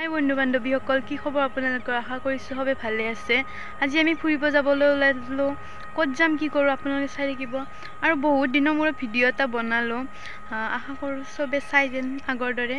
হাই বন্ধু বান্ধৱীসকল, কি খবৰ আপোনালোকৰ? আশা কৰিছোঁ সবে ভালে আছে। আজি আমি ফুৰিব যাবলৈ ওলাইছিলোঁ। ক'ত যাম কি কৰোঁ আপোনালোকে চাই থাকিব। আৰু বহুত দিনৰ মূৰত ভিডিঅ' এটা বনালোঁ। আশা কৰোঁ চবে চাই যেন আগৰ দৰে।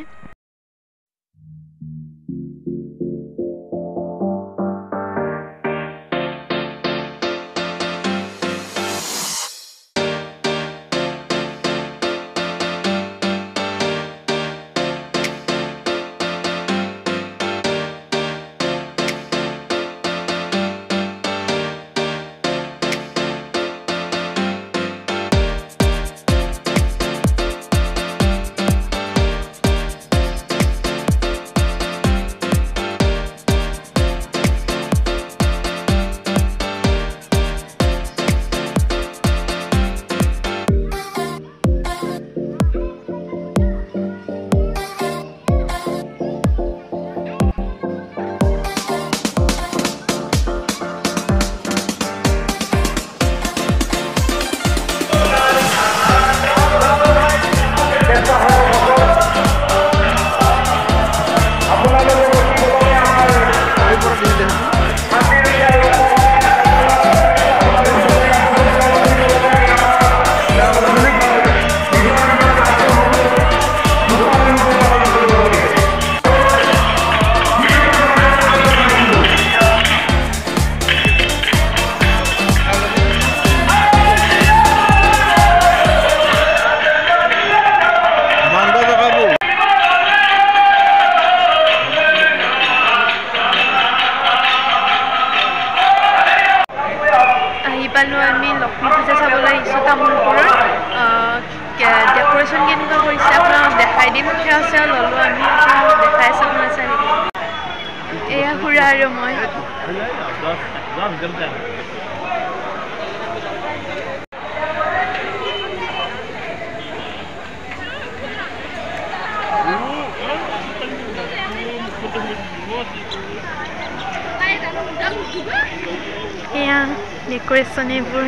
আমি লক্ষ্মী পূজা চাবলৈ আহিছোঁ তামোলপুৰৰ। ডেক'ৰেশ্যন কেনেকুৱা কৰিছে আপোনাক দেখাই দিম। সেৱা চেৱা ল'লোঁ আমি, দেখাই আছোঁ আপোনাৰ চাই। এয়া খুৰা আৰু মই। এয়া ডেক'ৰেশ্যন এইবোৰ।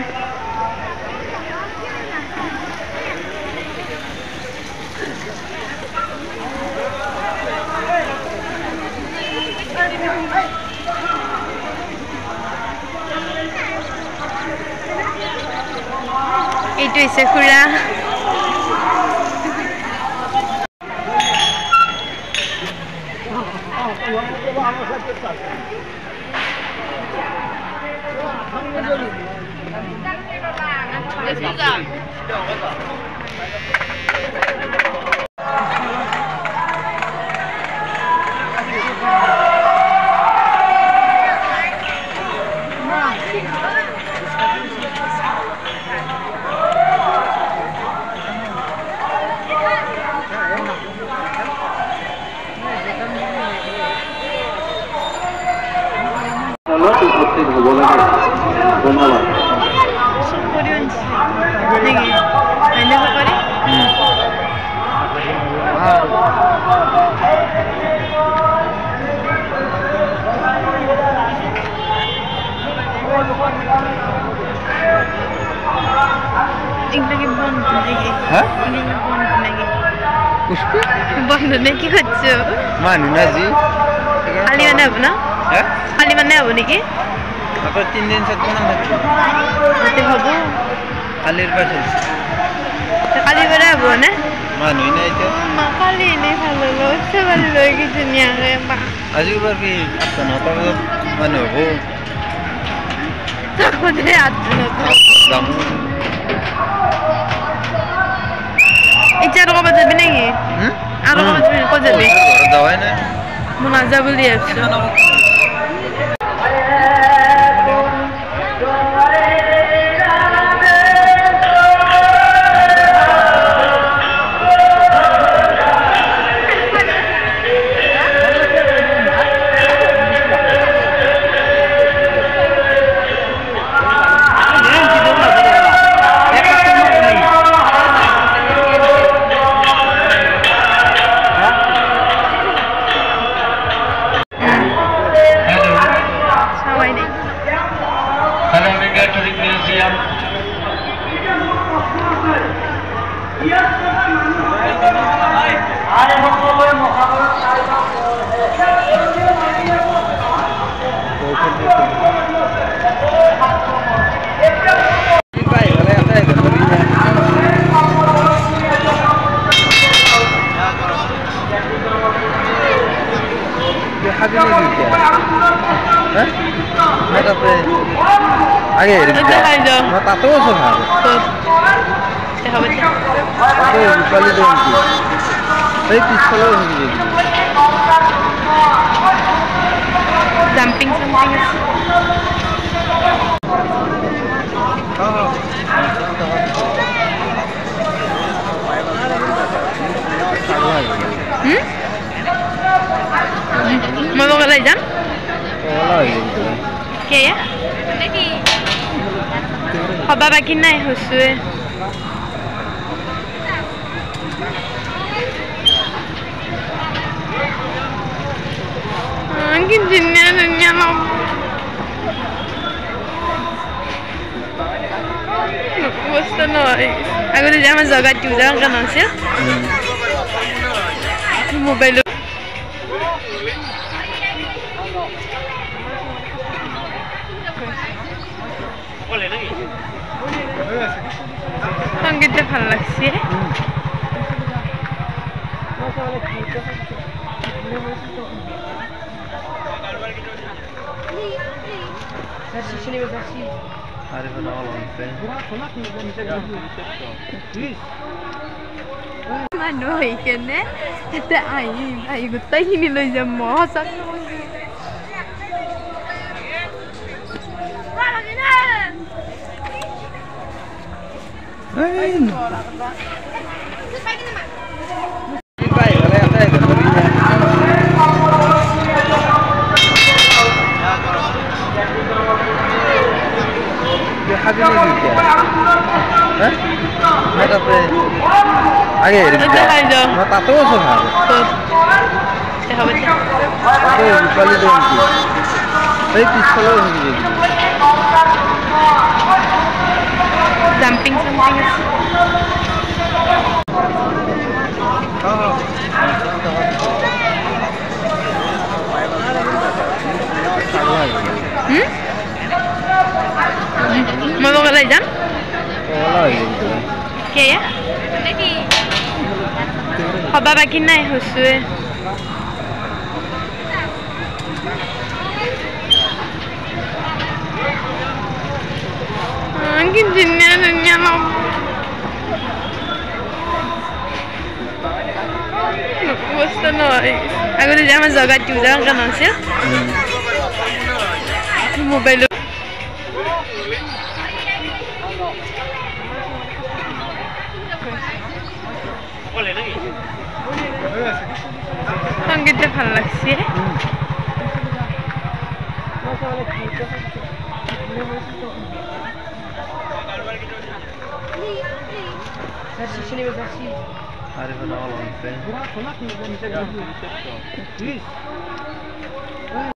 এইটো হৈছে খুৰা। বন্ধ নে কি করছো? মানু না জি খালি মানে হবো না? হ্যাঁ খালি মানে হবো নাকি? আপনার 3 দিন 7 দিন থাকবে হতে হবো কালির পাশে কালি বেড়া হবো না? মানু না এটা মা কালি নেই ভালো লচ্ছে ভালো লই কি দুনিয়া রে মা আজি বারবি আপনা না তবে মানু হবো কোথায় আদনা তো জামু ইচ্ছা তো কবে যাবি নাকি? আর কবে যাবি? কবে যাবি? ঘরে যাওয়াই না মনা যাব বলি আছে। খাবি নাকি এতিয়া? হ্যাঁ না তাতে আগে দেখাই যাও না তাতেও আছে ভাগ দেখাবে রূপালি জয়ন্তী এই পিছফালেও হয়ে জাম্পিং সামথিং আছে মই বগলাই যাম কেয়া হবা বাকী নাই হৈছোৱে কি ধুনীয়া ধুনীয়া লম অৱস্থা নহয় আগতে যে আমাৰ জগাত টিউজাৰ গান আছিল মোবাইলত সংগীতটা ভাল লাগছে মানুহ হৈ কেনে এতিয়া আহি গোটেইখিনি লৈ যাম মই সঁচাক খাবি নাকি এতিয়া? হ্যাঁ না তাতে আগে দেখাই যাও না তাতেও আছে ভাগ দেখাবে রূপালি জয়ন্তী এই পিছফালেও হয়ে জাম্পিং সামথিং আছে মই বগলাই যাম কেয়া হবা বাকী নাই হৈছোৱে কি ধুনীয়া ধুনীয়া লম অৱস্থা নহয় আগতে যে আমাৰ জগাত টিউজাৰ গান আছিল মোবাইলত সংগীতটা ভাল লাগছে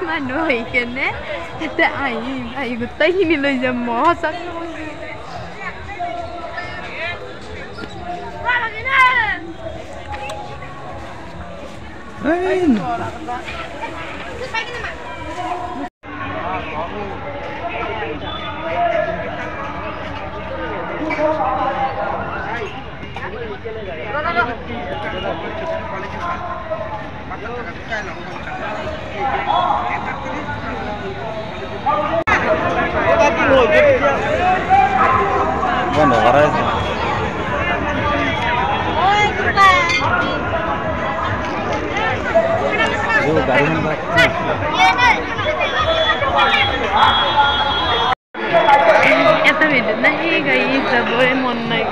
মানুহ হৈ কেনে এতিয়া আহি গোটেইখিনি লৈ যাম মই সঁচাক বন্ধ করা আছে গাড়ি এটা ভিডিঅ' নাই সেই গাড়ী যাবই মন নাই